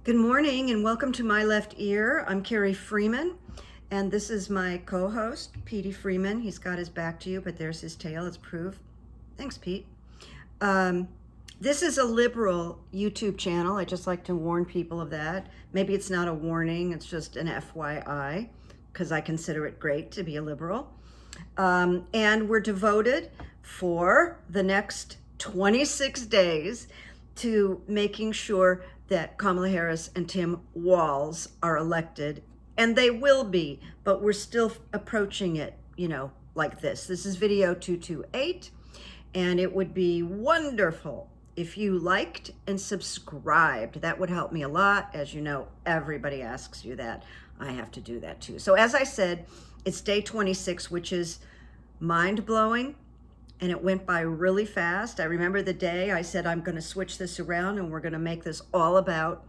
Good morning and welcome to My Left Ear. I'm Carrie Freeman and this is my co-host, Petey Freeman. He's got his back to you, but there's his tail, it's proof. Thanks, Pete. This is a liberal YouTube channel. I just like to warn people of that. Maybe it's not a warning, it's just an FYI, because I consider it great to be a liberal. And we're devoted for the next 26 days to making sure that Kamala Harris and Tim Walz are elected, and they will be, but we're still approaching it, like this. This is video 228, and it would be wonderful if you liked and subscribed. That would help me a lot. As you know, everybody asks you that. I have to do that too. So as I said, it's day 26, which is mind-blowing, and it went by really fast. I remember the day I said, I'm going to switch this around and we're going to make this all about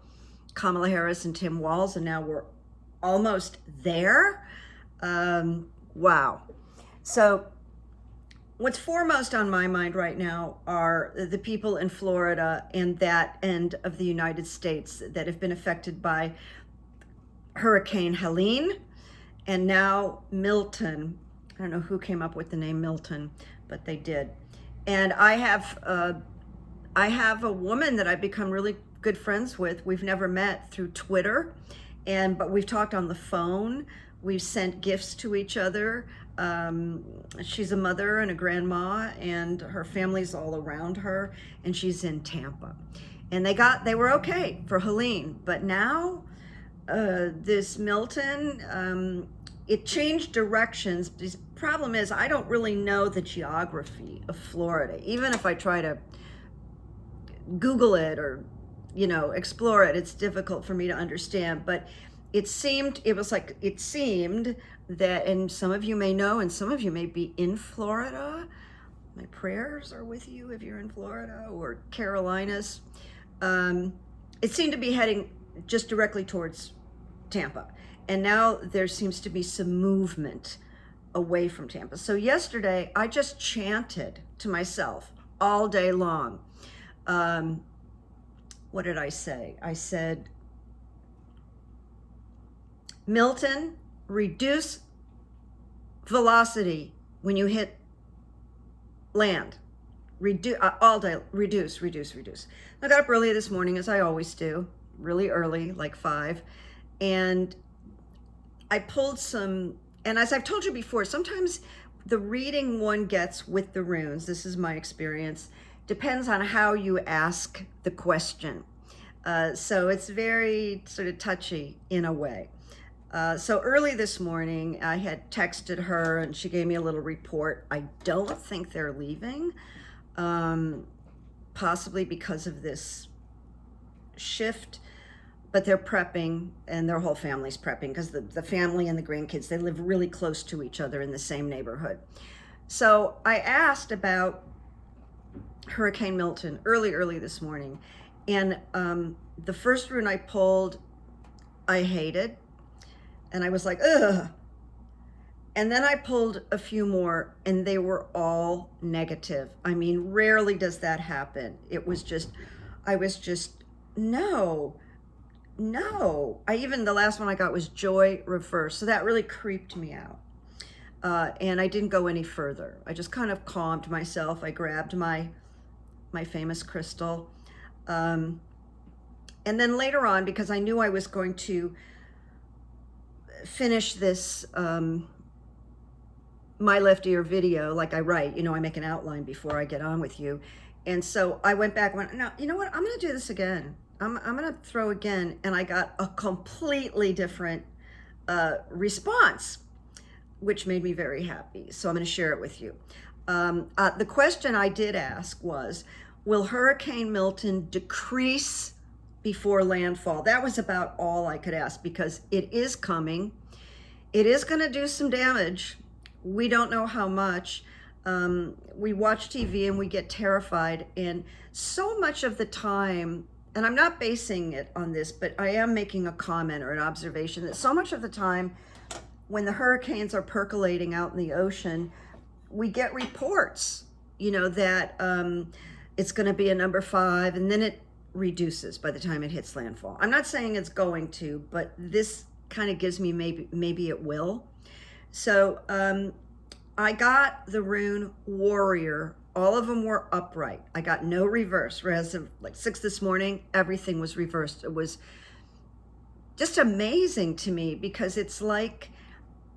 Kamala Harris and Tim Walz, and now we're almost there. Wow. So what's foremost on my mind right now are the people in Florida and that end of the United States that have been affected by Hurricane Helene and now Milton. I don't know who came up with the name Milton, but they did. And I have a woman that I've become really good friends with. We've never met through Twitter, but we've talked on the phone. We've sent gifts to each other. She's a mother and a grandma, and her family's all around her, and she's in Tampa. And they were okay for Helene, but now this Milton, it changed directions. The problem is I don't really know the geography of Florida. Even if I try to Google it or, explore it, it's difficult for me to understand. But it seemed that, and some of you may know, and some of you may be in Florida. My prayers are with you if you're in Florida or Carolinas. It seemed to be heading just directly towards Tampa. And now there seems to be some movement away from Tampa. So yesterday, I just chanted to myself all day long. What did I say? I said, Milton, reduce velocity when you hit land. All day, reduce. I got up early this morning, as I always do, really early, like 5, and I pulled some, and as I've told you before, sometimes the reading one gets with the runes, this is my experience, depends on how you ask the question. So it's very sort of touchy in a way. So early this morning, I had texted her and she gave me a little report. I don't think they're leaving, possibly because of this shift. But they're prepping, and their whole family's prepping, because the family and the grandkids, they live really close to each other in the same neighborhood. So I asked about Hurricane Milton early this morning, and the first rune I pulled, I hated, and I was like, ugh. And then I pulled a few more, and they were all negative. I mean, rarely does that happen. I was just, no. The last one I got was joy reverse. So that really creeped me out. And I didn't go any further. I just kind of calmed myself. I grabbed my famous crystal. And then later on, because I knew I was going to finish this My Left Ear video, like I write, I make an outline before I get on with you. And so I went back and went, no, you know what? I'm going to do this again. I'm going to throw again, and I got a completely different response, which made me very happy. So I'm going to share it with you. The question I did ask was, will Hurricane Milton decrease before landfall? That was about all I could ask, because it is coming. It is going to do some damage. We don't know how much. We watch TV and we get terrified, and so much of the time, and I'm not basing it on this, but I am making a comment or an observation that so much of the time when the hurricanes are percolating out in the ocean, we get reports, that it's going to be a number 5, and then it reduces by the time it hits landfall. I'm not saying it's going to, but this kind of gives me maybe it will. So I got the rune warrior. All of them were upright. I got no reverse. Whereas of like 6 this morning, everything was reversed. It was just amazing to me because it's like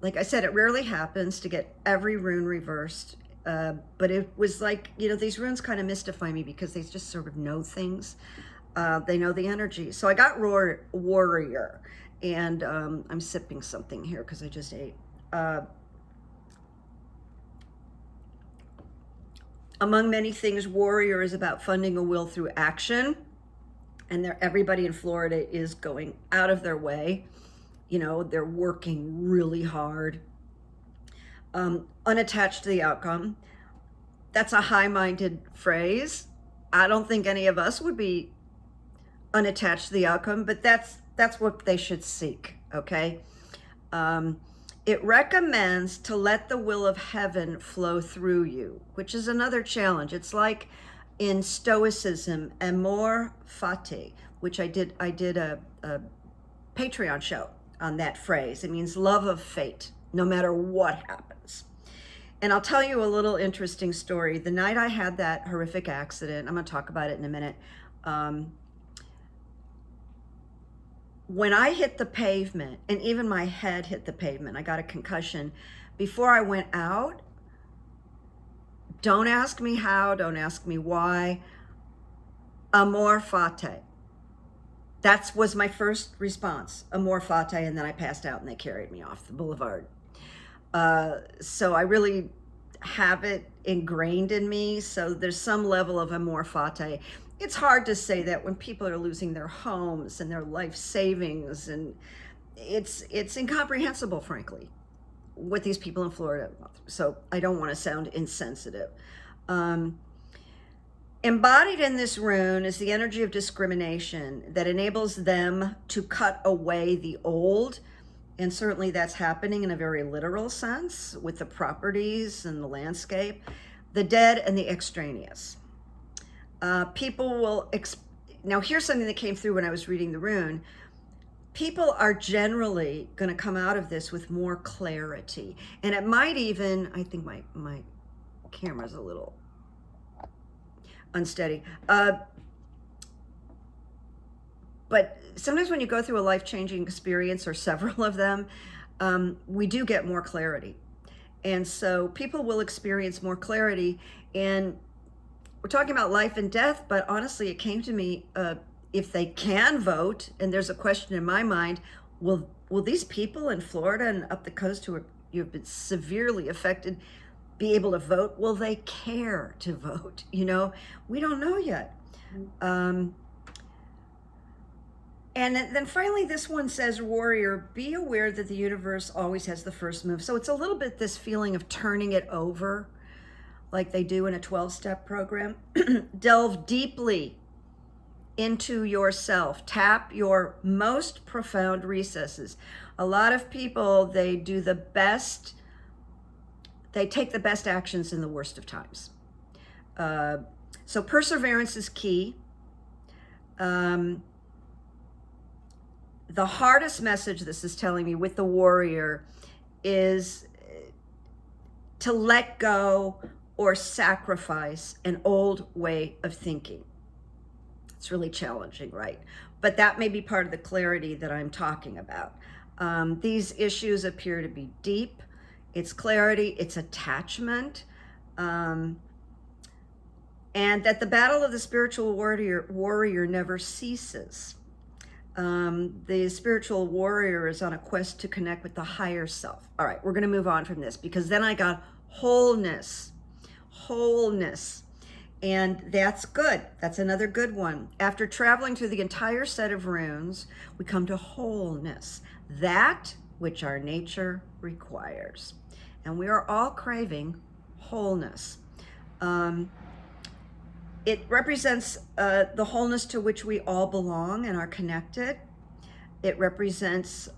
I said, it rarely happens to get every rune reversed. But it was like, you know, these runes kind of mystify me because they just sort of know things. They know the energy. So I got warrior, and I'm sipping something here because I just ate. Among many things, warrior is about funding a will through action. And everybody in Florida is going out of their way. You know, they're working really hard. Unattached to the outcome. That's a high-minded phrase. I don't think any of us would be unattached to the outcome, but that's what they should seek, okay? It recommends to let the will of heaven flow through you, which is another challenge. It's like in Stoicism, amor fati, which I did a Patreon show on that phrase. It means love of fate, no matter what happens. And I'll tell you a little interesting story. The night I had that horrific accident, I'm gonna talk about it in a minute. When I hit the pavement, and even my head hit the pavement, I got a concussion. Before I went out, don't ask me how, don't ask me why, amor fati. That was my first response, amor fati, and then I passed out and they carried me off the boulevard. So I really have it ingrained in me. So there's some level of amor fati. It's hard to say that when people are losing their homes and their life savings, and it's incomprehensible, frankly, what these people in Florida. So I don't want to sound insensitive. Embodied in this rune is the energy of discrimination that enables them to cut away the old. And certainly that's happening in a very literal sense with the properties and the landscape, the dead and the extraneous. People will, now here's something that came through when I was reading the rune. People are generally going to come out of this with more clarity. And it might even, I think my camera's a little unsteady. But sometimes when you go through a life-changing experience, or several of them, we do get more clarity. And so people will experience more clarity. And we're talking about life and death, but honestly, it came to me, if they can vote, and there's a question in my mind, will these people in Florida and up the coast who have been severely affected be able to vote? Will they care to vote? You know, we don't know yet. And then finally, this one says, warrior, be aware that the universe always has the first move. So it's a little bit this feeling of turning it over, like they do in a 12-step program. Delve deeply into yourself. Tap your most profound recesses. A lot of people, they do the best, they take the best actions in the worst of times. So perseverance is key. The hardest message this is telling me with the warrior is to let go or sacrifice an old way of thinking. It's really challenging, right? But that may be part of the clarity that I'm talking about. These issues appear to be deep. It's clarity, it's attachment, and that the battle of the spiritual warrior never ceases. The spiritual warrior is on a quest to connect with the higher self. All right, we're going to move on from this because then I got wholeness. And that's good. That's another good one. After traveling through the entire set of runes, we come to wholeness, that which our nature requires. And we are all craving wholeness. It represents the wholeness to which we all belong and are connected. It represents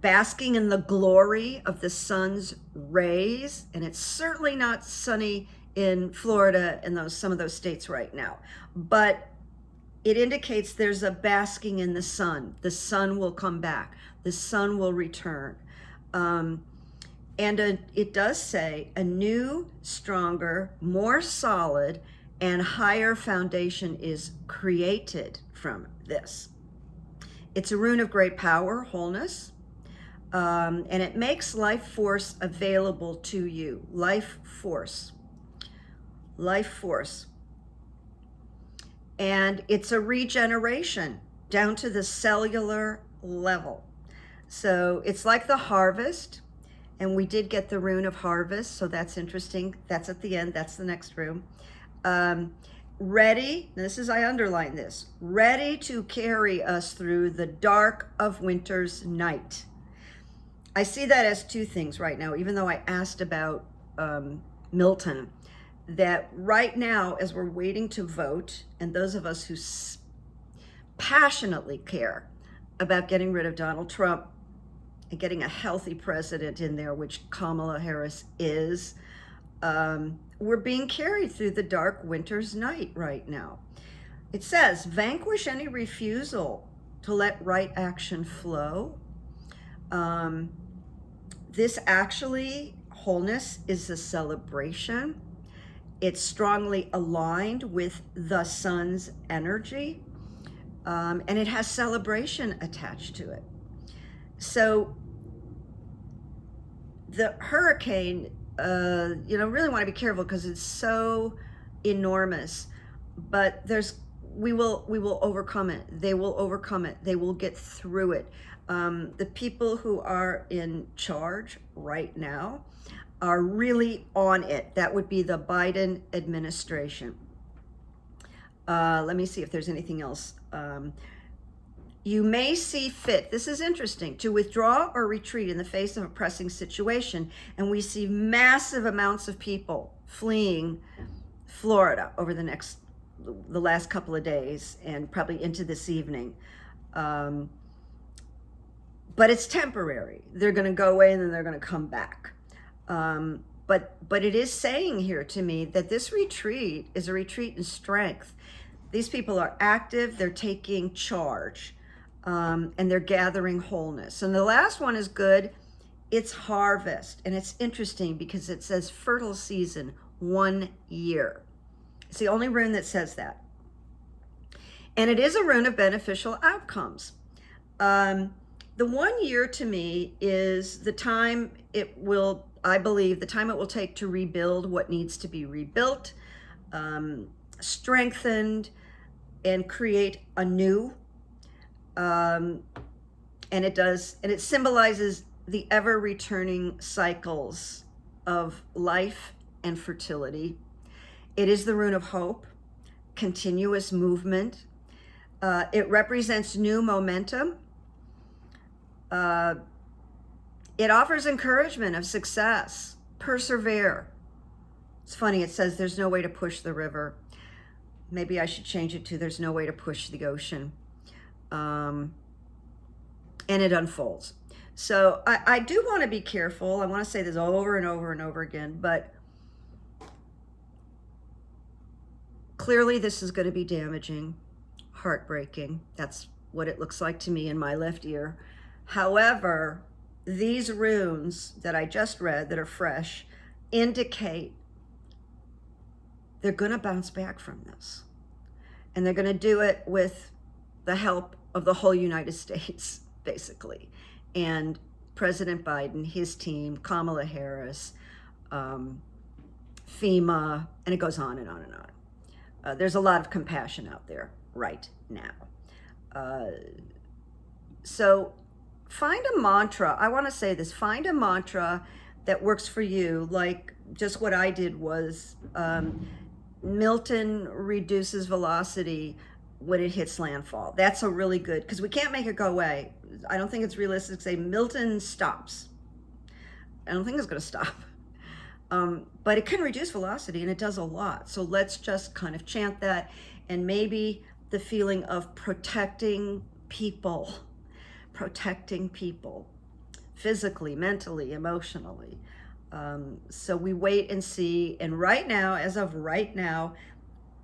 basking in the glory of the sun's rays. And it's certainly not sunny in Florida and some of those states right now. But it indicates there's a basking in the sun. The sun will come back. The sun will return. It does say a new, stronger, more solid, and higher foundation is created from this. It's a rune of great power, wholeness, and it makes life force available to you. Life force. Life force. And it's a regeneration down to the cellular level. So it's like the harvest, and we did get the rune of harvest, so that's interesting. That's at the end, that's the next rune. Ready, I underline this, ready to carry us through the dark of winter's night. I see that as two things right now, even though I asked about Milton, that right now, as we're waiting to vote, and those of us who passionately care about getting rid of Donald Trump and getting a healthy president in there, which Kamala Harris is, we're being carried through the dark winter's night right now. It says, vanquish any refusal to let right action flow. This actually, wholeness is a celebration. It's strongly aligned with the sun's energy, and it has celebration attached to it. So the hurricane, really want to be careful because it's so enormous, but we will overcome it. They will overcome it. They will get through it. The people who are in charge right now are really on it. That would be the Biden administration. Let me see if there's anything else. You may see fit, this is interesting, to withdraw or retreat in the face of a pressing situation. And we see massive amounts of people fleeing Florida over the last couple of days and probably into this evening. But it's temporary. They're going to go away and then they're going to come back. But it is saying here to me that this retreat is a retreat in strength. These people are active, they're taking charge, and they're gathering wholeness. And the last one is good. It's harvest. And it's interesting because it says fertile season, 1 year. It's the only rune that says that. And it is a rune of beneficial outcomes. The 1 year to me is the time I believe the time it will take to rebuild what needs to be rebuilt, strengthened, and create anew. And it symbolizes the ever returning cycles of life and fertility. It is the rune of hope, continuous movement. It represents new momentum. It offers encouragement of success, persevere. It's funny, it says there's no way to push the river. Maybe I should change it to there's no way to push the ocean. And it unfolds. So I do want to be careful. I want to say this over and over and over again, but clearly this is going to be damaging, heartbreaking. That's what it looks like to me in my left ear. However, these runes that I just read that are fresh indicate they're going to bounce back from this. And they're going to do it with the help of the whole United States, basically. And President Biden, his team, Kamala Harris, FEMA, and it goes on and on and on. There's a lot of compassion out there right now. So find a mantra. I want to say this. Find a mantra that works for you. Like just what I did was Milton reduces velocity when it hits landfall. That's a really good, because we can't make it go away. I don't think it's realistic to say Milton stops. I don't think it's going to stop. But it can reduce velocity, and it does a lot. So let's just kind of chant that, and maybe the feeling of protecting people physically, mentally, emotionally. So we wait and see. And right now, as of right now,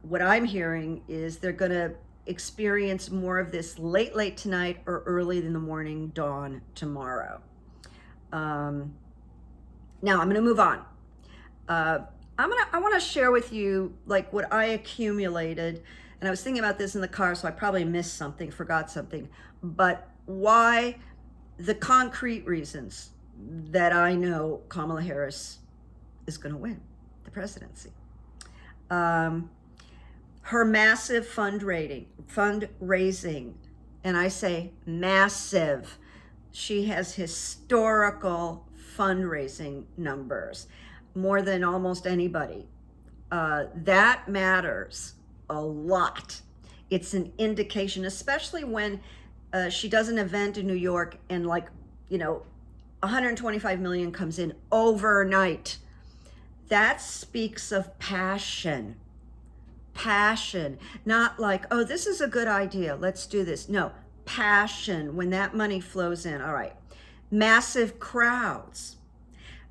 what I'm hearing is they're going to experience more of this late tonight or early in the morning dawn tomorrow. Now I'm going to move on. I want to share with you like what I accumulated, and I was thinking about this in the car, so I probably missed something, forgot something, but why the concrete reasons that I know Kamala Harris is going to win the presidency. Her massive fundraising, and I say massive. She has historical fundraising numbers, more than almost anybody. That matters a lot. It's an indication, especially when she does an event in New York and 125 million comes in overnight. That speaks of passion. Passion, not like, oh, this is a good idea, let's do this. No, passion, when that money flows in. All right, massive crowds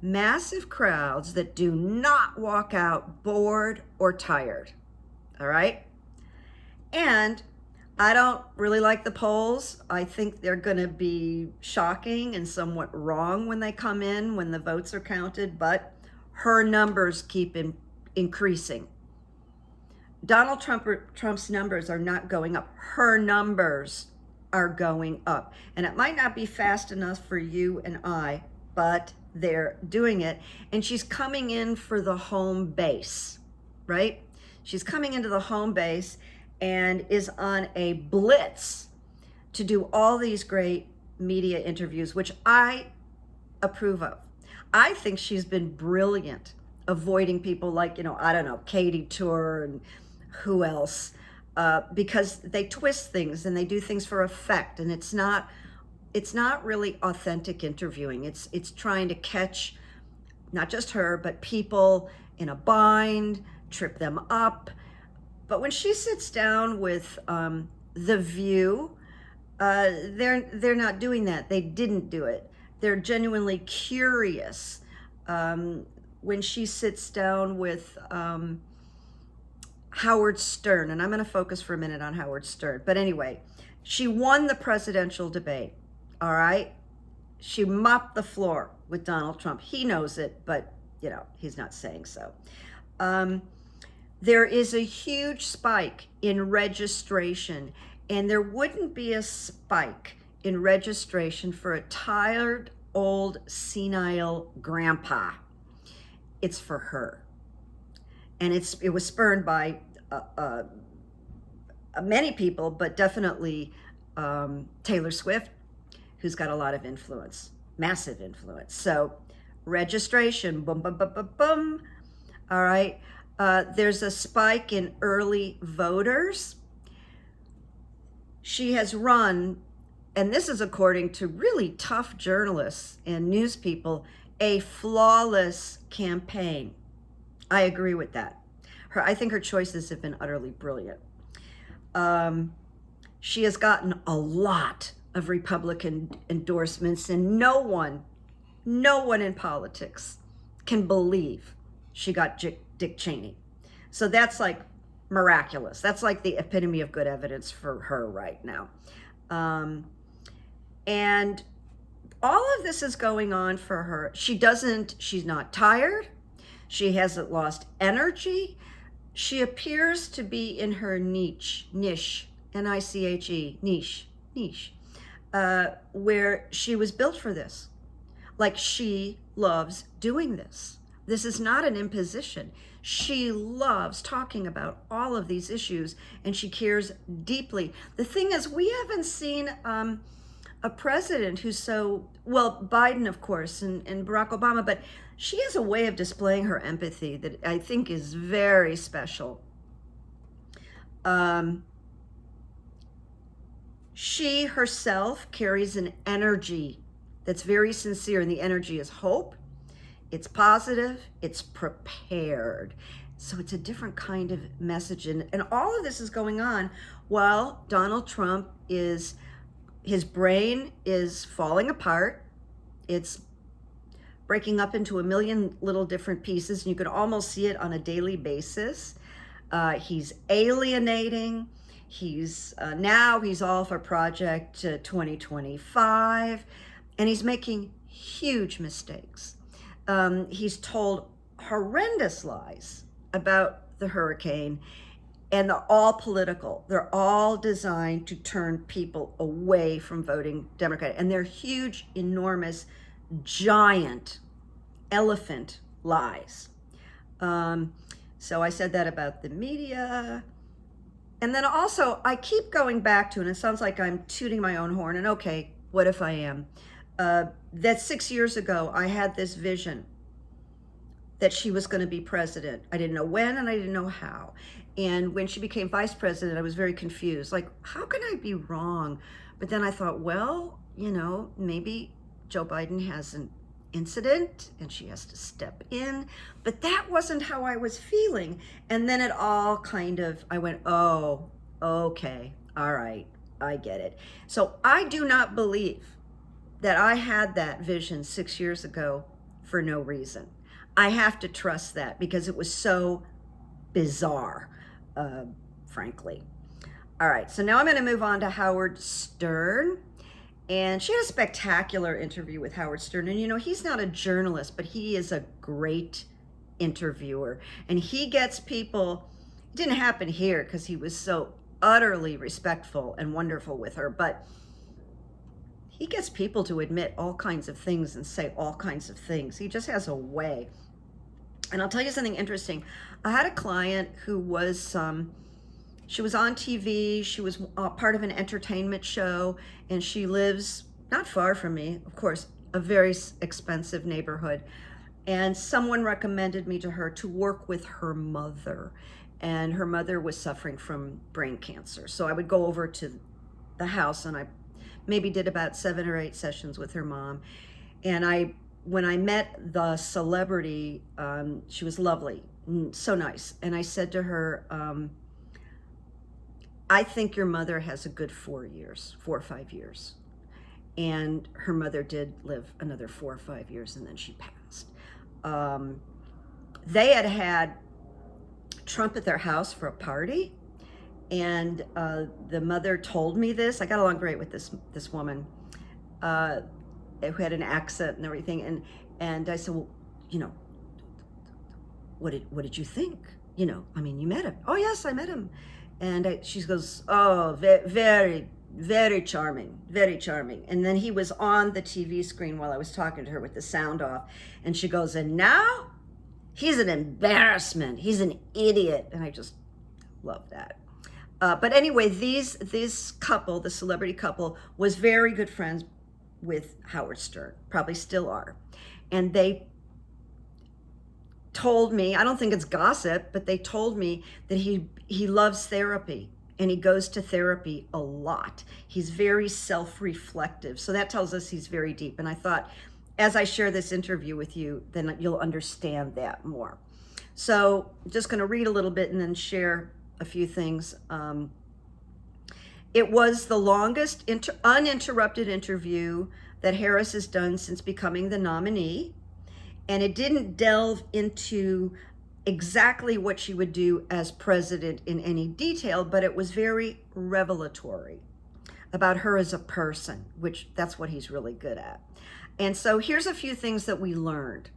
that do not walk out bored or tired. All right, and I don't really like the polls. I think they're going to be shocking and somewhat wrong when they come in, when the votes are counted, but her numbers keep increasing. Donald Trump's numbers are not going up. Her numbers are going up. And it might not be fast enough for you and I, but they're doing it. And she's coming in for the home base, right? She's coming into the home base and is on a blitz to do all these great media interviews, which I approve of. I think she's been brilliant avoiding people like, I don't know, Katie Tour and who else, because they twist things and they do things for effect, and it's not really authentic interviewing. It's trying to catch not just her, but people in a bind, trip them up. But when she sits down with The View, they're not doing that. They didn't do it. They're genuinely curious. When she sits down with Howard Stern, and I'm going to focus for a minute on Howard Stern. But anyway, she won the presidential debate, all right? She mopped the floor with Donald Trump. He knows it, but, he's not saying so. There is a huge spike in registration, and there wouldn't be a spike in registration for a tired, old, senile grandpa. It's for her. And it was spurned by many people, but definitely Taylor Swift, who's got a lot of influence, massive influence. So registration, boom, boom, boom, boom, boom. All right. There's a spike in early voters. She has run, and this is according to really tough journalists and news people, a flawless campaign. I agree with that. I think her choices have been utterly brilliant. She has gotten a lot of Republican endorsements, and no one in politics can believe she got Dick Cheney. So that's like miraculous. That's like the epitome of good evidence for her right now. And all of this is going on for her. She's not tired. She hasn't lost energy. She appears to be in her niche, N-I-C-H-E, niche, where she was built for this. Like, she loves doing this. This is not an imposition. She loves talking about all of these issues, and she cares deeply. The thing is, we haven't seen a president who's so, well, Biden, of course, and Barack Obama, but she has a way of displaying her empathy that I think is very special. She herself carries an energy that's very sincere, and the energy is hope, it's positive, it's prepared. So it's a different kind of message. And all of this is going on while Donald Trump his brain is falling apart. It's breaking up into a million little different pieces, and you can almost see it on a daily basis. He's alienating. He's now he's all for Project 2025, and he's making huge mistakes. He's told horrendous lies about the hurricane, and they're all political. They're all designed to turn people away from voting Democrat, and they're huge, enormous, giant elephant lies. So I said that about the media. And then also, I keep going back to, and it sounds like I'm tooting my own horn, and okay, what if I am? That 6 years ago, I had this vision that she was going to be president. I didn't know when, and I didn't know how. And when she became vice president, I was very confused. Like, how can I be wrong? But then I thought, well, you know, maybe Joe Biden has an incident and she has to step in. But that wasn't how I was feeling. And then it all kind of, I went, oh, okay, all right, I get it. So I do not believe that I had that vision 6 years ago for no reason. I have to trust that because it was so bizarre, frankly. All right, so now I'm going to move on to Howard Stern. And she had a spectacular interview with Howard Stern. And you know, he's not a journalist, but he is a great interviewer. And he gets people, it didn't happen here because he was so utterly respectful and wonderful with her, but he gets people to admit all kinds of things and say all kinds of things. He just has a way. And I'll tell you something interesting. I had a client who was, she was on TV, she was part of an entertainment show, and she lives not far from me, of course, a very expensive neighborhood. And someone recommended me to her to work with her mother. And her mother was suffering from brain cancer. So I would go over to the house, and I maybe did about 7 or 8 sessions with her mom. And when I met the celebrity, she was lovely, so nice. And I said to her, I think your mother has a good 4 or 5 years. And her mother did live another 4 or 5 years, and then she passed. They had Trump at their house for a party, and the mother told me this. I got along great with this woman who had an accent and everything, and I said, well, you know, what did you think? You know, I mean, you met him. Oh yes, I met him. And she goes, oh, very, very charming, very charming. And then he was on the TV screen while I was talking to her with the sound off. And she goes, and now he's an embarrassment. He's an idiot. And I just love that. But anyway, this couple, the celebrity couple, was very good friends with Howard Stern, probably still are. And they told me, I don't think it's gossip, but they told me that he loves therapy and he goes to therapy a lot. He's very self-reflective. So that tells us he's very deep. And I thought, as I share this interview with you, then you'll understand that more. So I'm just going to read a little bit and then share a few things. It was the longest uninterrupted interview that Harris has done since becoming the nominee. And it didn't delve into exactly what she would do as president in any detail, but it was very revelatory about her as a person, which that's what he's really good at. And so here's a few things that we learned.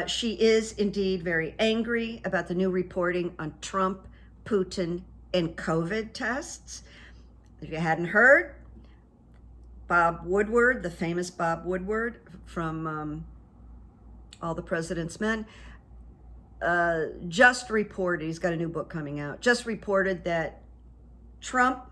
She is indeed very angry about the new reporting on Trump, Putin, and COVID tests. If you hadn't heard, Bob Woodward, the famous Bob Woodward from All the President's Men, just reported, he's got a new book coming out, just reported that Trump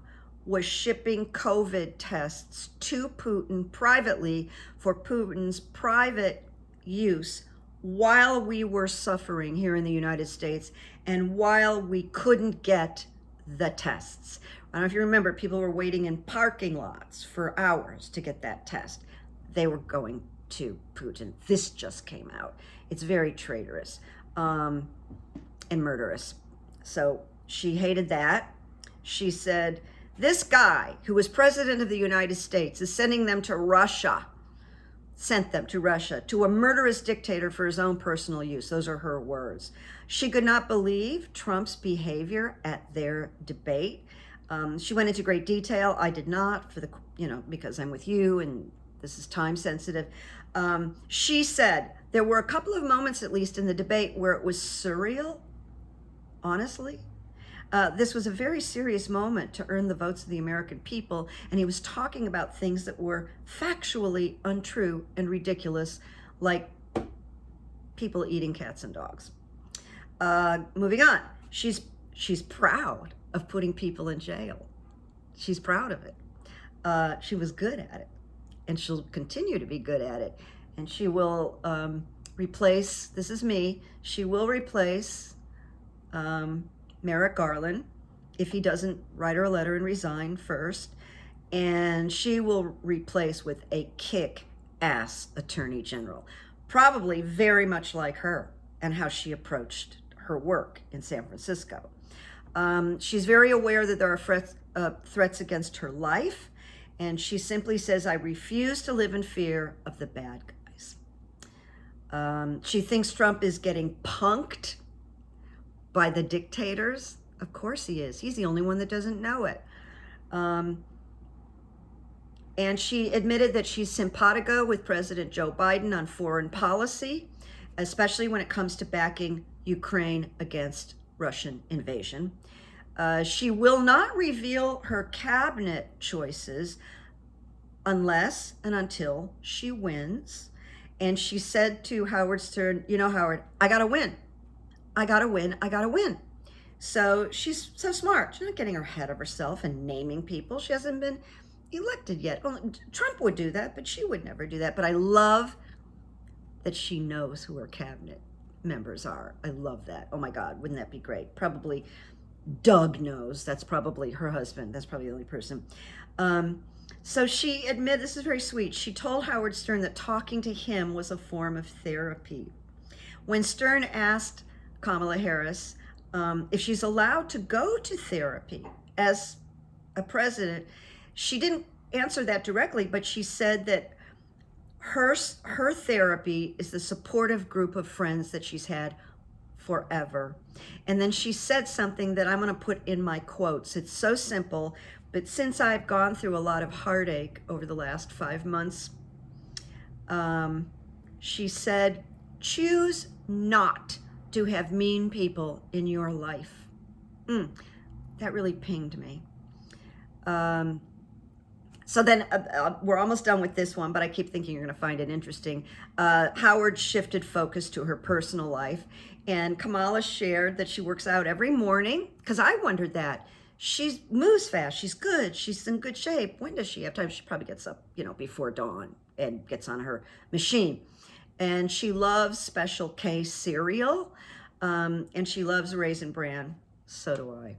was shipping COVID tests to Putin privately for Putin's private use while we were suffering here in the United States and while we couldn't get the tests. I don't know if you remember, people were waiting in parking lots for hours to get that test. They were going to Putin. This just came out. It's very traitorous and murderous. So she hated that. She said, this guy who was president of the United States is sending them to Russia, sent them to Russia, to a murderous dictator for his own personal use. Those are her words. She could not believe Trump's behavior at their debate. She went into great detail. I did not, for the, because I'm with you and this is time sensitive. She said there were a couple of moments, at least in the debate, where it was surreal, honestly. This was a very serious moment to earn the votes of the American people, and he was talking about things that were factually untrue and ridiculous, like people eating cats and dogs. Moving on, she's proud of putting people in jail. She's proud of it. She was good at it, and she'll continue to be good at it. And she will replace, this is me, she will replace Merrick Garland if he doesn't write her a letter and resign first. And she will replace with a kick-ass attorney general, probably very much like her and how she approached her work in San Francisco. She's very aware that there are threats against her life, and she simply says, I refuse to live in fear of the bad guys. She thinks Trump is getting punked by the dictators. Of course he is. He's the only one that doesn't know it. And she admitted that she's simpatico with President Joe Biden on foreign policy, especially when it comes to backing Ukraine against Russian invasion. She will not reveal her cabinet choices unless and until she wins. And she said to Howard Stern, Howard, I gotta win. I gotta win. So she's so smart. She's not getting her head of herself and naming people. She hasn't been elected yet. Well, Trump would do that, but she would never do that. But I love that she knows who her cabinet members are. I love that. Oh my God, wouldn't that be great? Probably Doug knows. That's probably her husband. That's probably the only person. So she admitted, this is very sweet, she told Howard Stern that talking to him was a form of therapy. When Stern asked Kamala Harris if she's allowed to go to therapy as a president, she didn't answer that directly, but she said that her therapy is the supportive group of friends that she's had forever. And then she said something that I'm going to put in my quotes. It's so simple, but since I've gone through a lot of heartache over the last 5 months, she said, choose not to have mean people in your life. That really pinged me. So then we're almost done with this one, but I keep thinking you're going to find it interesting. Howard shifted focus to her personal life, and Kamala shared that she works out every morning, because I wondered that. She moves fast. She's good. She's in good shape. When does she have time? She probably gets up, before dawn and gets on her machine. And she loves Special K cereal, and she loves Raisin Bran. So do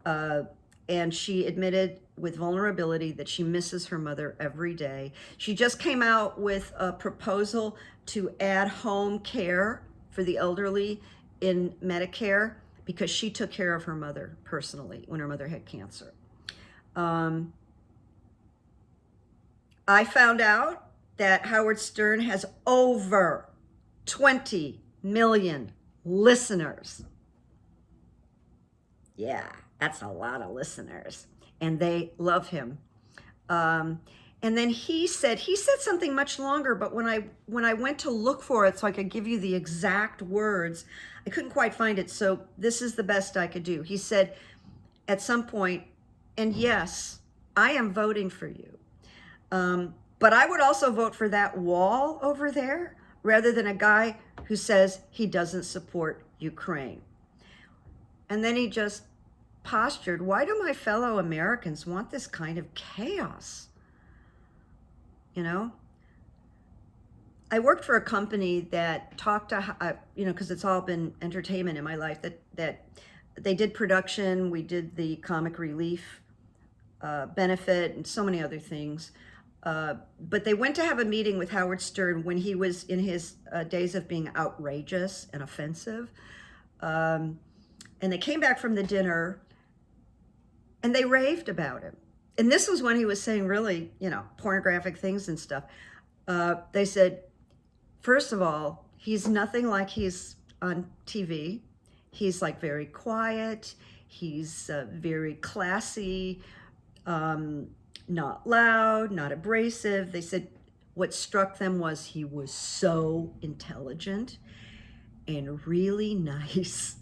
I. And she admitted with vulnerability that she misses her mother every day. She just came out with a proposal to add home care for the elderly in Medicare because she took care of her mother personally when her mother had cancer. I found out that Howard Stern has over 20 million listeners. Yeah, that's a lot of listeners, and they love him. And then he said something much longer, but when I went to look for it so I could give you the exact words, I couldn't quite find it. So this is the best I could do. He said at some point, and yes, I am voting for you. But I would also vote for that wall over there rather than a guy who says he doesn't support Ukraine. And then he just postured, why do my fellow Americans want this kind of chaos? I worked for a company that talked to, because it's all been entertainment in my life, that they did production, we did the comic relief benefit and so many other things. But they went to have a meeting with Howard Stern when he was in his days of being outrageous and offensive. And they came back from the dinner and they raved about him. And this was when he was saying really, pornographic things and stuff. They said, first of all, he's nothing like he's on TV. He's like very quiet. He's very classy, not loud, not abrasive. They said what struck them was he was so intelligent and really nice.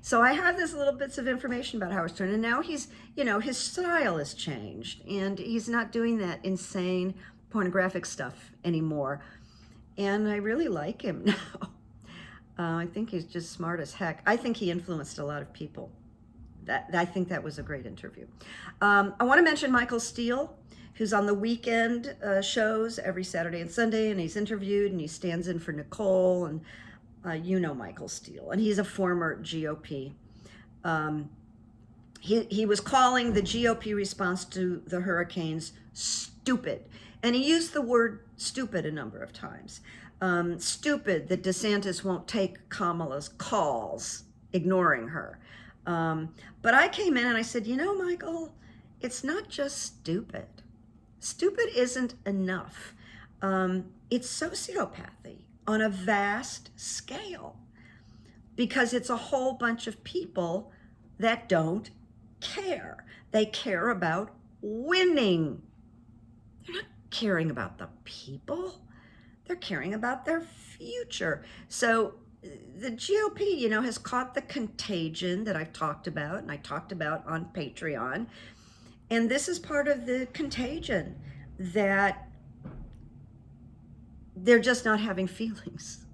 So I have this little bits of information about Howard Stern, and now he's, his style has changed, and he's not doing that insane pornographic stuff anymore. And I really like him now. I think he's just smart as heck. I think he influenced a lot of people. I think that was a great interview. I want to mention Michael STEELE, who's on the weekend shows every Saturday and Sunday, and he's interviewed, and he stands in for Nicole, and Michael STEELE, and he's a former GOP. He was calling the GOP response to the hurricanes stupid, and he used the word stupid a number of times. Stupid that DeSantis won't take Kamala's calls, ignoring her. But I came in and I said, Michael, it's not just stupid. Stupid isn't enough. It's sociopathy on a vast scale, because it's a whole bunch of people that don't care. They care about winning. They're not caring about the people. They're caring about their future. So the GOP, has caught the contagion that I've talked about, and I talked about on Patreon. And this is part of the contagion, that they're just not having feelings,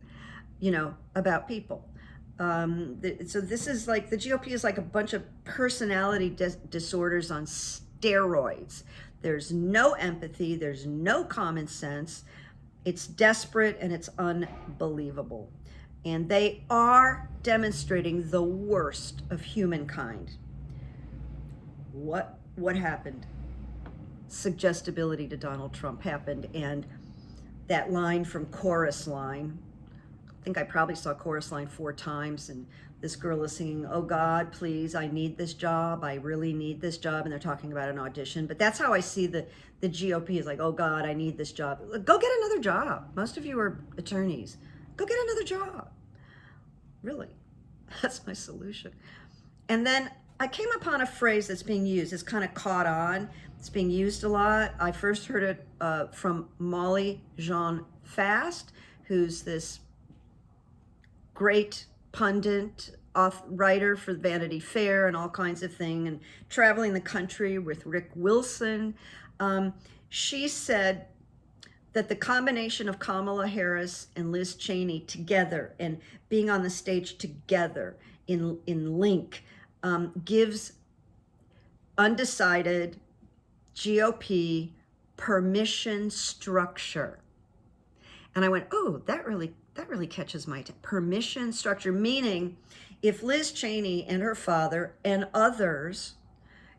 about people. So this is like, the GOP is like a bunch of personality disorders on steroids. There's no empathy, there's no common sense. It's desperate and it's unbelievable. And they are demonstrating the worst of humankind. What happened? Suggestibility to Donald Trump happened, and that line from Chorus Line, I think I probably saw Chorus Line 4 times, and this girl is singing, "Oh God, please, I need this job, I really need this job," and they're talking about an audition. But that's how I see the GOP is like, "Oh God, I need this job." Go get another job. Most of you are attorneys. Go get another job. Really, that's my solution. And then I came upon a phrase that's being used. It's kind of caught on. It's being used a lot. I first heard it from Molly Jean Fast, who's this great pundit, writer for Vanity Fair and all kinds of things, and traveling the country with Rick Wilson. She said that the combination of Kamala Harris and Liz Cheney together, and being on the stage together in link, gives undecided GOP permission structure. And I went, oh, that really catches my attention. Permission structure, meaning if Liz Cheney and her father and others,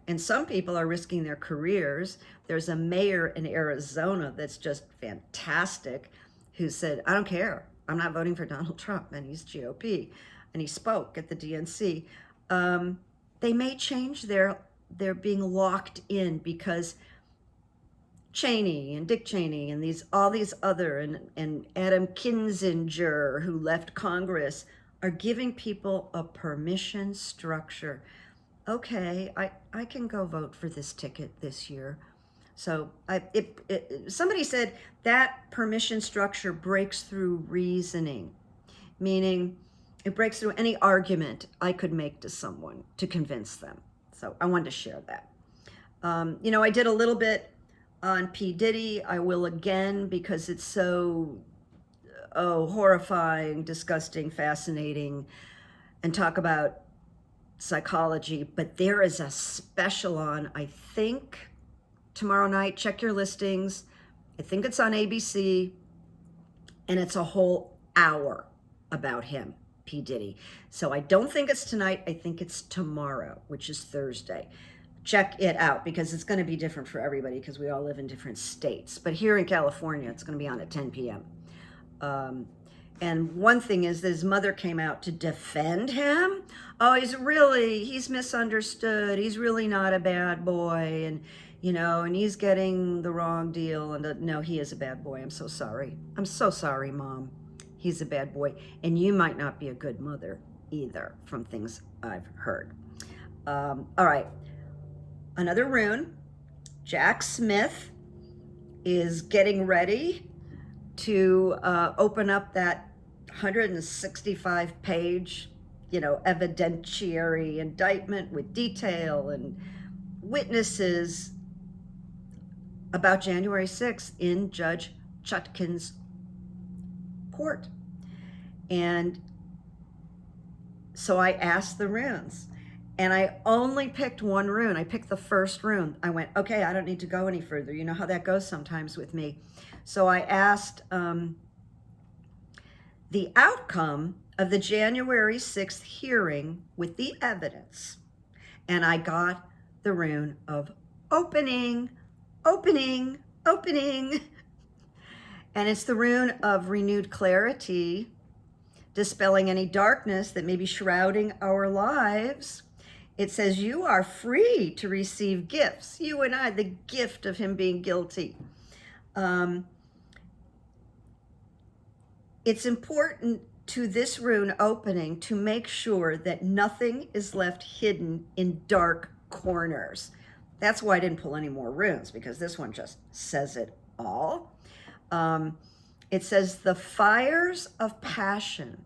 and some people are risking their careers. There's a mayor in Arizona that's just fantastic, who said, I don't care, I'm not voting for Donald Trump, and he's GOP, and he spoke at the DNC. They may change their being locked in, because Cheney and Dick Cheney and all these other, and Adam Kinzinger, who left Congress, are giving people a permission structure. Okay, I can go vote for this ticket this year. So somebody said that permission structure breaks through reasoning, meaning it breaks through any argument I could make to someone to convince them. So I wanted to share that. I did a little bit on P. Diddy. I will again, because it's so horrifying, disgusting, fascinating, and talk about psychology. But there is a special on, I think, tomorrow night. Check your listings. I think it's on ABC, and it's a whole hour about him, P. Diddy. So I don't think it's tonight. I think it's tomorrow, which is Thursday. Check it out, because it's going to be different for everybody, because we all live in different states. But here in California, it's going to be on at 10 p.m. And one thing is that his mother came out to defend him. Oh, he's misunderstood. He's really not a bad boy. And he's getting the wrong deal. And no, he is a bad boy. I'm so sorry. I'm so sorry, Mom. He's a bad boy. And you might not be a good mother either, from things I've heard. All right, another rune. Jack Smith is getting ready to open up that 165-page, evidentiary indictment with detail and witnesses about January 6th in Judge Chutkan's court. And so I asked the runes, and I only picked one rune. I picked the first rune. I went, okay, I don't need to go any further. You know how that goes sometimes with me. So I asked the outcome of the January 6th hearing with the evidence, and I got the rune of opening, opening, opening. And it's the rune of renewed clarity, dispelling any darkness that may be shrouding our lives. It says you are free to receive gifts. You and I, the gift of him being guilty. It's important to this rune opening to make sure that nothing is left hidden in dark corners. That's why I didn't pull any more runes, because this one just says it all. It says the fires of passion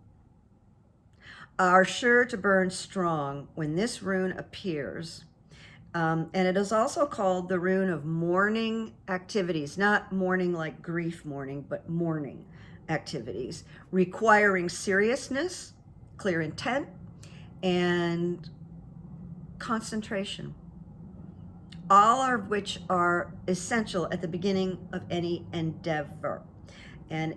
are sure to burn strong when this rune appears. And it is also called the rune of mourning activities, not mourning like grief mourning, but mourning activities, requiring seriousness, clear intent, and concentration, all of which are essential at the beginning of any endeavor. And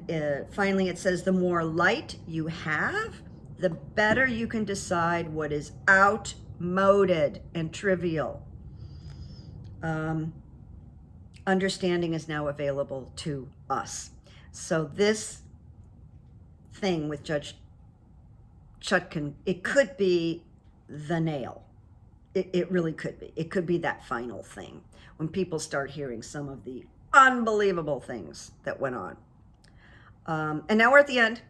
finally, it says the more light you have, the better you can decide what is outmoded and trivial. Understanding is now available to us. So this thing with Judge Chutkan, it could be the nail. It really could be. It could be that final thing when people start hearing some of the unbelievable things that went on. And now we're at the end.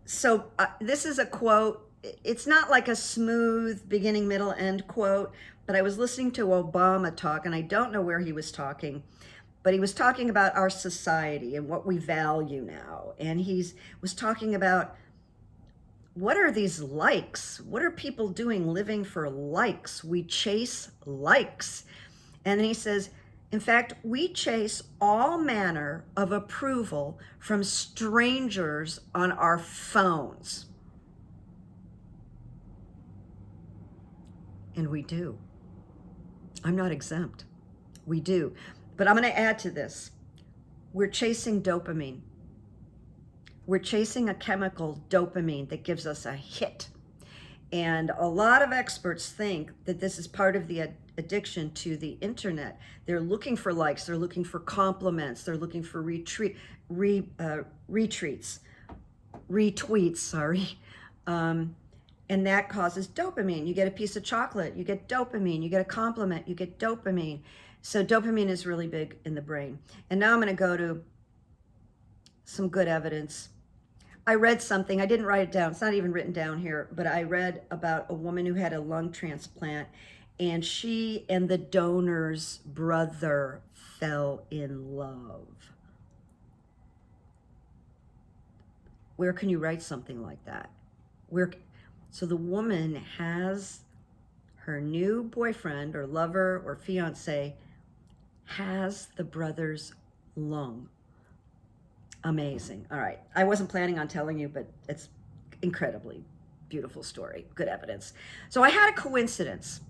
So this is a quote. It's not like a smooth beginning, middle, end quote, but I was listening to Obama talk, and I don't know where he was talking, but he was talking about our society and what we value now. And he was talking about, what are these likes? What are people doing living for likes? We chase likes. And then he says, in fact, we chase all manner of approval from strangers on our phones. And we do. I'm not exempt. We do. But I'm going to add to this. We're chasing dopamine. We're chasing a chemical, dopamine, that gives us a hit. And a lot of experts think that this is part of the addiction to the internet. They're looking for likes, they're looking for compliments, they're looking for retweets, and that causes dopamine. You get a piece of chocolate, you get dopamine, you get a compliment, you get dopamine. So dopamine is really big in the brain. And now I'm going to go to some good evidence. I read something, I didn't write it down, it's not even written down here, but I read about a woman who had a lung transplant, and she and the donor's brother fell in love. Where can you write something like that? So the woman has her new boyfriend or lover or fiance has the brother's lung. Amazing. All right. I wasn't planning on telling you, but it's incredibly beautiful story. Good evidence. So I had a coincidence.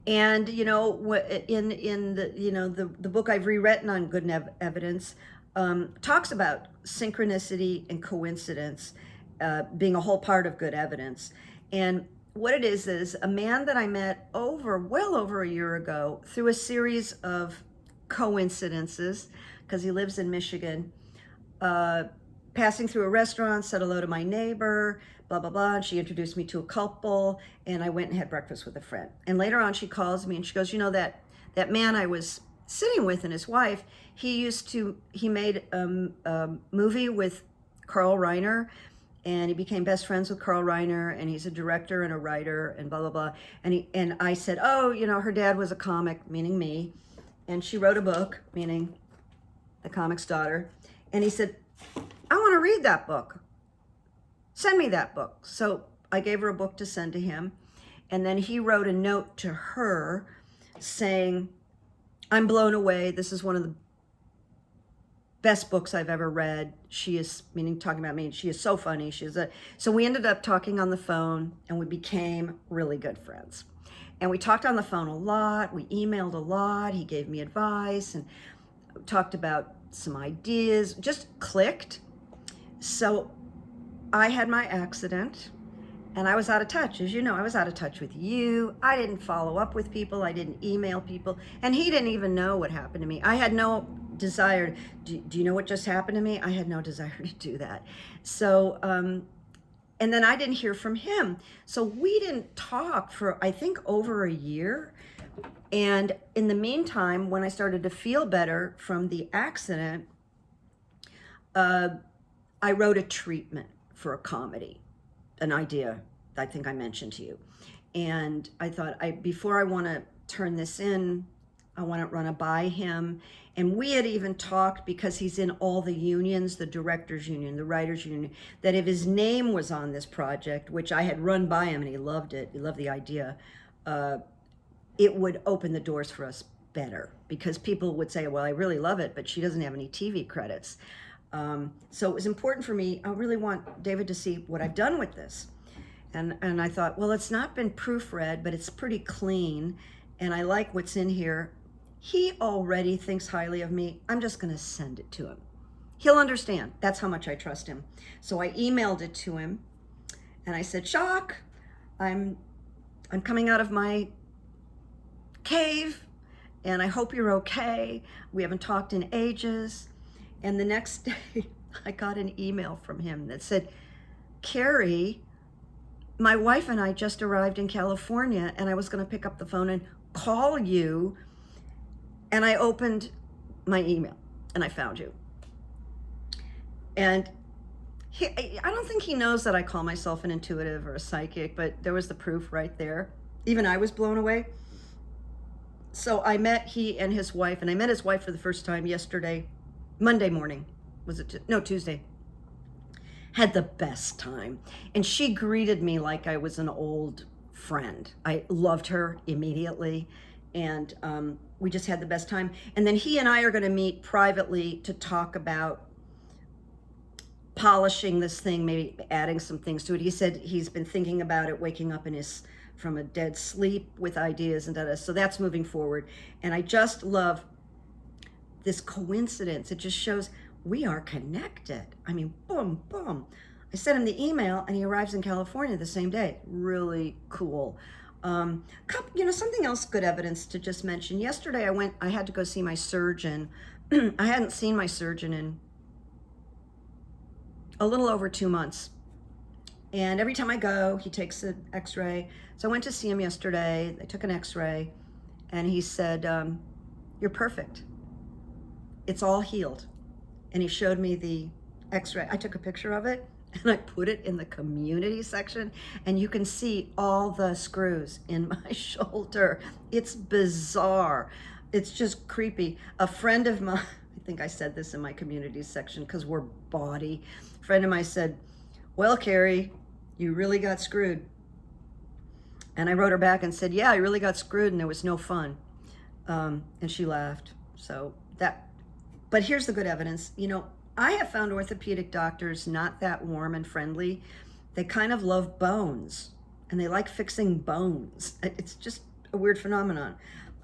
And, in the book I've rewritten on good evidence, talks about synchronicity and coincidence being a whole part of good evidence. And what it is a man that I met well over a year ago through a series of coincidences, because he lives in Michigan, passing through a restaurant, said hello to my neighbor, blah, blah, blah. And she introduced me to a couple, and I went and had breakfast with a friend. And later on, she calls me and she goes, that man I was sitting with and his wife, he made a movie with Carl Reiner, and he became best friends with Carl Reiner, and he's a director and a writer and blah, blah, blah. And I said, oh, you know, her dad was a comic, meaning me, and she wrote a book, meaning the comic's daughter. And he said, I want to read that book. Send me that book. So I gave her a book to send to him. And then he wrote a note to her saying, I'm blown away. This is one of the best books I've ever read. She is, meaning talking about me, she is so funny. So we ended up talking on the phone, and we became really good friends. And we talked on the phone a lot. We emailed a lot. He gave me advice and talked about some ideas, just clicked. So I had my accident, and I was out of touch. As you know, I was out of touch with you. I didn't follow up with people. I didn't email people. And he didn't even know what happened to me. I had no desire. Do you know what just happened to me? I had no desire to do that. So, and then I didn't hear from him. So we didn't talk for, I think, over a year. And in the meantime, when I started to feel better from the accident, I wrote a treatment for a comedy, an idea I think I mentioned to you. And I thought, before I want to turn this in, I want to run it by him. And we had even talked, because he's in all the unions, the directors union, the writers union, that if his name was on this project, which I had run by him and he loved it, he loved the idea, it would open the doors for us better, because people would say, well, I really love it, but she doesn't have any TV credits. So it was important for me. I really want David to see what I've done with this. And I thought, well, it's not been proofread, but it's pretty clean. And I like what's in here. He already thinks highly of me. I'm just going to send it to him. He'll understand. That's how much I trust him. So I emailed it to him, and I said, Shock, I'm coming out of my cave, and I hope you're okay. We haven't talked in ages. And the next day, I got an email from him that said, Carrie, my wife and I just arrived in California, and I was going to pick up the phone and call you. And I opened my email, and I found you. And I don't think he knows that I call myself an intuitive or a psychic, but there was the proof right there. Even I was blown away. So I met he and his wife, and I met his wife for the first time yesterday, Monday morning. Was it? No, Tuesday. Had the best time. And she greeted me like I was an old friend. I loved her immediately. And we just had the best time. And then he and I are going to meet privately to talk about polishing this thing, maybe adding some things to it. He said he's been thinking about it, waking up from a dead sleep with ideas and da-da. So that's moving forward. And I just love this coincidence. It just shows we are connected. I mean, boom, boom. I sent him the email, and he arrives in California the same day. Really cool. Something else, good evidence to just mention. Yesterday I had to go see my surgeon. I hadn't seen my surgeon in a little over 2 months. And every time I go, he takes an x-ray. So I went to see him yesterday. They took an x-ray, and he said, you're perfect. It's all healed. And he showed me the x-ray. I took a picture of it, and I put it in the community section, and you can see all the screws in my shoulder. It's bizarre. It's just creepy. A friend of mine, I think I said this in my community section because we're body. A friend of mine said, well, Carrie, you really got screwed. And I wrote her back and said, yeah, I really got screwed, and it was no fun. And she laughed. But here's the good evidence. I have found orthopedic doctors not that warm and friendly. They kind of love bones, and they like fixing bones. It's just a weird phenomenon.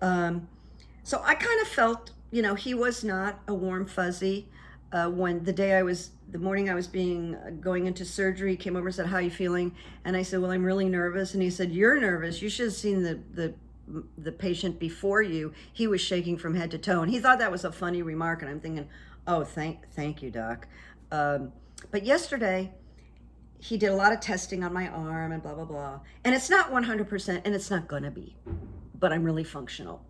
So I kind of felt, he was not a warm fuzzy. When the morning I was going into surgery, he came over and said, how are you feeling? And I said, well, I'm really nervous. And he said, you're nervous. You should have seen the patient before you. He was shaking from head to toe. And he thought that was a funny remark. And I'm thinking, oh, thank you, doc. But yesterday, he did a lot of testing on my arm and blah, blah, blah. And it's not 100%, and it's not gonna be, but I'm really functional.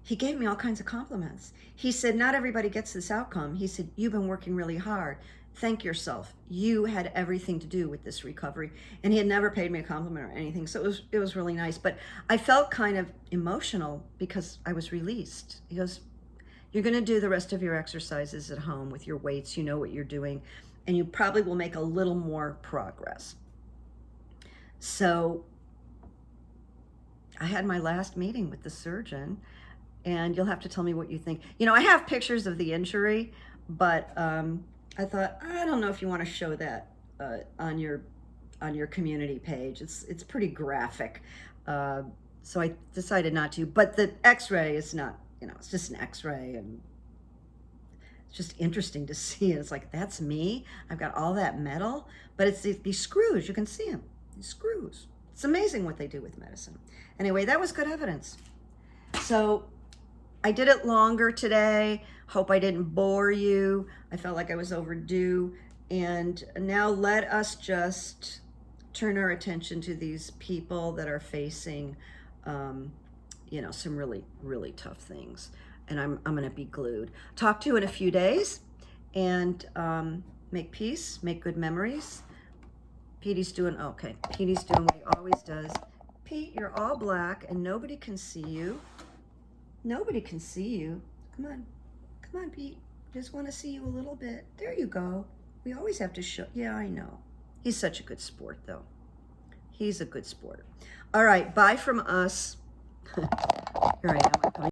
He gave me all kinds of compliments. He said, not everybody gets this outcome. He said, you've been working really hard. thank yourself. You had everything to do with this recovery. And he had never paid me a compliment or anything. So it was really nice. But I felt kind of emotional because I was released. He goes, you're going to do the rest of your exercises at home with your weights. You know what you're doing. And you probably will make a little more progress. So I had my last meeting with the surgeon. And you'll have to tell me what you think. You know, I have pictures of the injury, but I thought, I don't know if you want to show that on your community page. It's pretty graphic. So I decided not to. But the x-ray is not, you know, it's just an x-ray, and it's just interesting to see. It's like, that's me. I've got all that metal, but it's these screws. You can see them, these screws. It's amazing what they do with medicine. Anyway, that was good evidence. So I did it longer today. Hope I didn't bore you. I felt like I was overdue. And now let us just turn our attention to these people that are facing, you know, some really, really tough things. And I'm going to be glued. Talk to you in a few days, and make peace, make good memories. Petey's doing, okay, Petey's doing what he always does. Pete, you're all black and nobody can see you. Nobody can see you. Come on, Pete. Just want to see you a little bit. There you go. We always have to show. Yeah, I know. He's such a good sport, though. He's a good sport. All right, bye from us. Here I am. I'm coming